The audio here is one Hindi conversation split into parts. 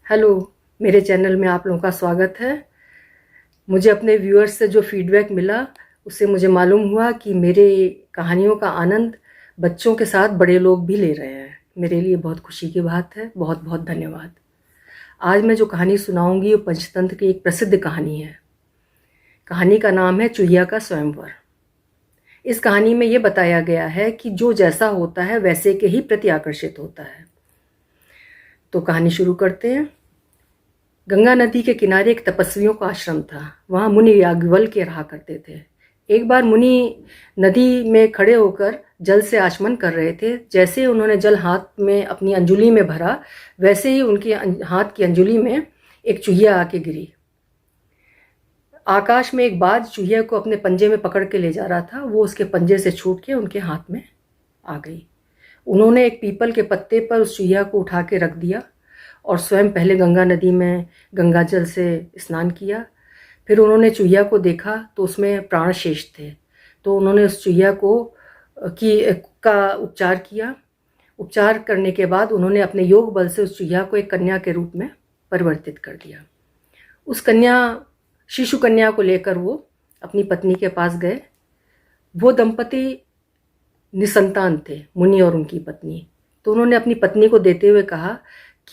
हेलो, मेरे चैनल में आप लोगों का स्वागत है। मुझे अपने व्यूअर्स से जो फीडबैक मिला उससे मुझे मालूम हुआ कि मेरे कहानियों का आनंद बच्चों के साथ बड़े लोग भी ले रहे हैं। मेरे लिए बहुत खुशी की बात है। बहुत बहुत धन्यवाद। आज मैं जो कहानी सुनाऊंगी वो पंचतंत्र की एक प्रसिद्ध कहानी है। कहानी का नाम है चूहिया का स्वयंवर। इस कहानी में ये बताया गया है कि जो जैसा होता है वैसे के ही प्रति आकर्षित होता है। तो कहानी शुरू करते हैं। गंगा नदी के किनारे एक तपस्वियों का आश्रम था। वहाँ मुनि याज्ञवल्क्य रहा करते थे। एक बार मुनि नदी में खड़े होकर जल से आचमन कर रहे थे। जैसे ही उन्होंने जल हाथ में अपनी अंजुली में भरा, वैसे ही उनके हाथ की अंजुली में एक चूहिया आके गिरी। आकाश में एक बाज चूहिया को अपने पंजे में पकड़ के ले जा रहा था। वो उसके पंजे से छूट के उनके हाथ में आ गई। उन्होंने एक पीपल के पत्ते पर उस चूहिया को उठा के रख दिया और स्वयं पहले गंगा नदी में गंगा जल से स्नान किया। फिर उन्होंने चूहिया को देखा तो उसमें प्राण शेष थे। तो उन्होंने उस चूहिया का उपचार किया। उपचार करने के बाद उन्होंने अपने योग बल से उस चूहिया को एक कन्या के रूप में परिवर्तित कर दिया। उस शिशु कन्या को लेकर वो अपनी पत्नी के पास गए। वो दंपति निसंतान थे, मुनि और उनकी पत्नी। तो उन्होंने अपनी पत्नी को देते हुए कहा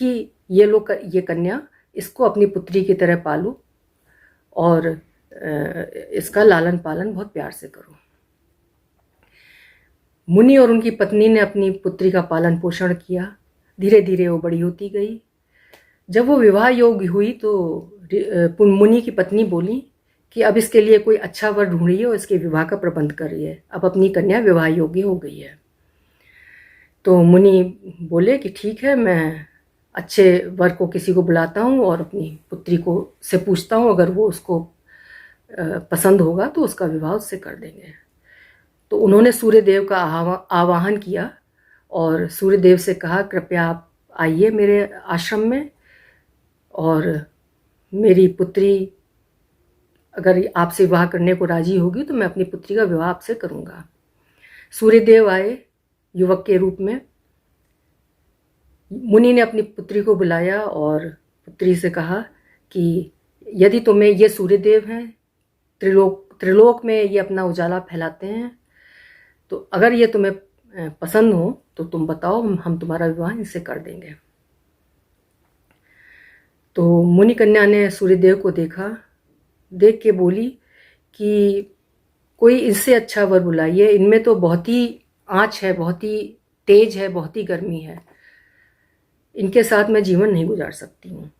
कि ये कन्या, इसको अपनी पुत्री की तरह पालो और इसका लालन पालन बहुत प्यार से करो। मुनि और उनकी पत्नी ने अपनी पुत्री का पालन पोषण किया। धीरे धीरे वो बड़ी होती गई। जब वो विवाह योग्य हुई तो मुनि की पत्नी बोली कि अब इसके लिए कोई अच्छा वर ढूंढिए और इसके विवाह का प्रबंध करिए। अब अपनी कन्या विवाह योग्य हो गई है। तो मुनि बोले कि ठीक है, मैं अच्छे वर को किसी को बुलाता हूँ और अपनी पुत्री को से पूछता हूँ, अगर वो उसको पसंद होगा तो उसका विवाह उससे कर देंगे। तो उन्होंने सूर्यदेव का आवाहन किया और सूर्यदेव से कहा, कृपया आप आइए मेरे आश्रम में और मेरी पुत्री अगर आपसे विवाह करने को राजी होगी तो मैं अपनी पुत्री का विवाह आपसे करूँगा। सूर्यदेव आए युवक के रूप में। मुनि ने अपनी पुत्री को बुलाया और पुत्री से कहा कि यदि तुम्हें, ये सूर्यदेव हैं, त्रिलोक में ये अपना उजाला फैलाते हैं, तो अगर ये तुम्हें पसंद हो तो तुम बताओ, हम तुम्हारा विवाह इनसे कर देंगे। तो मुनि कन्या ने सूर्यदेव को देखा। देख के बोली कि कोई इससे अच्छा वर बुलाइए, इनमें तो बहुत ही आँच है, बहुत ही तेज है, बहुत ही गर्मी है, इनके साथ मैं जीवन नहीं गुजार सकती हूँ।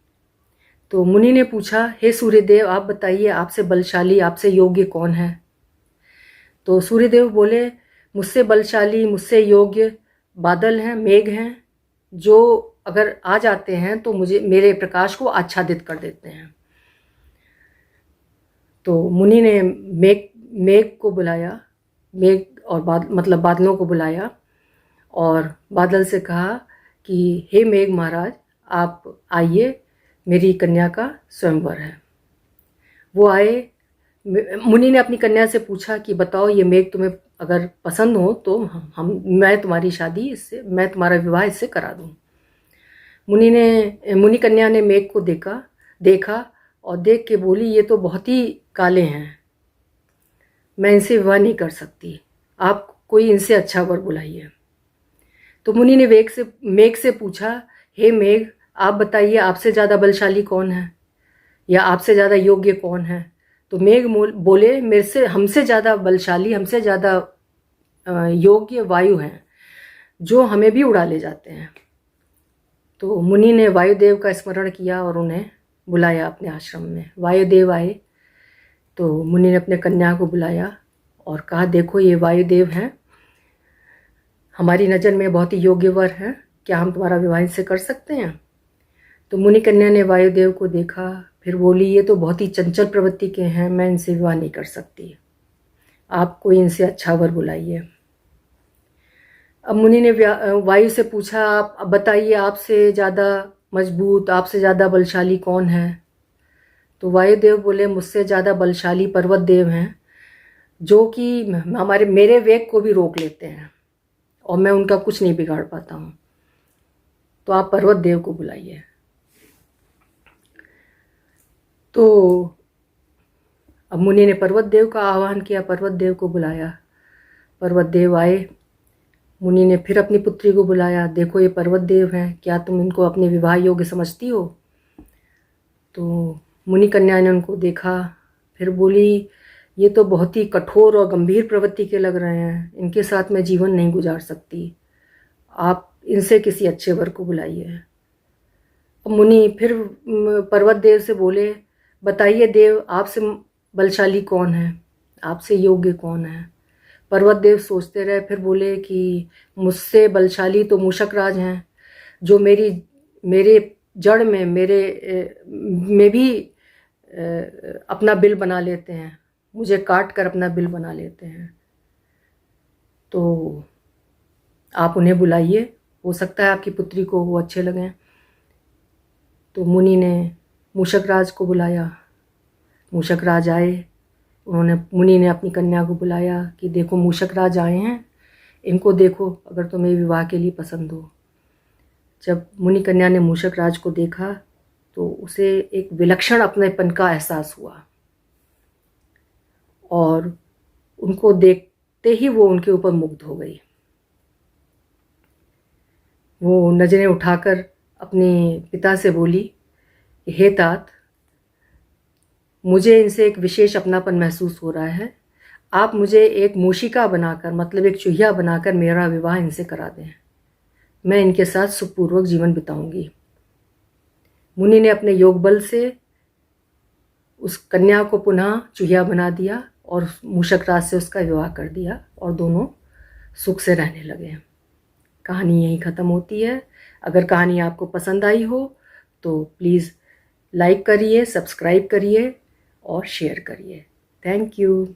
तो मुनि ने पूछा, हे सूर्यदेव, आप बताइए, आपसे बलशाली, आपसे योग्य कौन है? तो सूर्यदेव बोले, मुझसे बलशाली, मुझसे योग्य बादल हैं, मेघ हैं, जो अगर आ जाते हैं तो मेरे प्रकाश को आच्छादित कर देते हैं। तो मुनि ने मेघ को बुलाया, मेघ और बादलों को बुलाया और बादल से कहा कि हे मेघ महाराज, आप आइए, मेरी कन्या का स्वयंवर है। वो आए। मुनि ने अपनी कन्या से पूछा कि बताओ, ये मेघ तुम्हें अगर पसंद हो तो मैं तुम्हारा विवाह इससे करा दूं। मुनि कन्या ने मेघ को देखा और देख के बोली, ये तो बहुत ही काले हैं, मैं इनसे विवाह नहीं कर सकती, आप कोई इनसे अच्छा वर बुलाइए। तो मुनि ने मेघ से पूछा, हे मेघ, आप बताइए, आपसे ज़्यादा बलशाली कौन है या आपसे ज़्यादा योग्य कौन है? तो मेघ बोले, हमसे ज़्यादा बलशाली, हमसे ज़्यादा योग्य वायु हैं, जो हमें भी उड़ा ले जाते हैं। तो मुनि ने वायुदेव का स्मरण किया और उन्हें बुलाया अपने आश्रम में। वायुदेव आए तो मुनि ने अपने कन्या को बुलाया और कहा, देखो ये वायुदेव हैं, हमारी नज़र में बहुत ही योग्य वर हैं, क्या हम तुम्हारा विवाह इनसे कर सकते हैं? तो मुनि कन्या ने वायुदेव को देखा, फिर बोली, ये तो बहुत ही चंचल प्रवृत्ति के हैं, मैं इनसे विवाह नहीं कर सकती, आप कोई इनसे अच्छा वर बुलाइए। अब मुनि ने वायु से पूछा, आप बताइए, आपसे ज़्यादा मजबूत, आपसे ज़्यादा बलशाली कौन है? तो वायुदेव बोले, मुझसे ज़्यादा बलशाली पर्वत देव हैं, जो कि मेरे वेग को भी रोक लेते हैं और मैं उनका कुछ नहीं बिगाड़ पाता हूँ, तो आप पर्वत देव को बुलाइए। तो अब मुनि ने पर्वत देव का आह्वान किया, पर्वत देव को बुलाया। पर्वत देव आए। मुनि ने फिर अपनी पुत्री को बुलाया, देखो ये पर्वत देव हैं, क्या तुम इनको अपने विवाह योग्य समझती हो? तो मुनि कन्या ने उनको देखा, फिर बोली ये तो बहुत ही कठोर और गंभीर प्रवृत्ति के लग रहे हैं, इनके साथ मैं जीवन नहीं गुजार सकती, आप इनसे किसी अच्छे वर को बुलाइए। मुनि फिर पर्वत देव से बोले, बताइए देव, आपसे बलशाली कौन है, आपसे योग्य कौन है? पर्वत देव सोचते रहे, फिर बोले कि मुझसे बलशाली तो मूषक राज हैं, जो मेरे जड़ में में भी अपना बिल बना लेते हैं, मुझे काट कर अपना बिल बना लेते हैं। तो आप उन्हें बुलाइए, हो सकता है आपकी पुत्री को वो अच्छे लगें। तो मुनि ने मूषक राज को बुलाया। मूषक राज आए। मुनि ने अपनी कन्या को बुलाया कि देखो मूषक राज आए हैं, इनको देखो, अगर तुम्हें विवाह के लिए पसंद हो। जब मुनि कन्या ने मूषक राज को देखा तो उसे एक विलक्षण अपनेपन का एहसास हुआ और उनको देखते ही वो उनके ऊपर मुग्ध हो गई। वो नजरें उठाकर अपने पिता से बोली, हे तात, मुझे इनसे एक विशेष अपनापन महसूस हो रहा है, आप मुझे एक मूषिका बनाकर, मतलब एक चूहिया बनाकर मेरा विवाह इनसे करा दें, मैं इनके साथ सुखपूर्वक जीवन बिताऊंगी। मुनि ने अपने योग बल से उस कन्या को पुनः चूहिया बना दिया और मूषक राज से उसका विवाह कर दिया और दोनों सुख से रहने लगे। कहानी यहीं ख़त्म होती है। अगर कहानी आपको पसंद आई हो तो प्लीज़ लाइक करिए, सब्सक्राइब करिए और शेयर करिए। Thank you.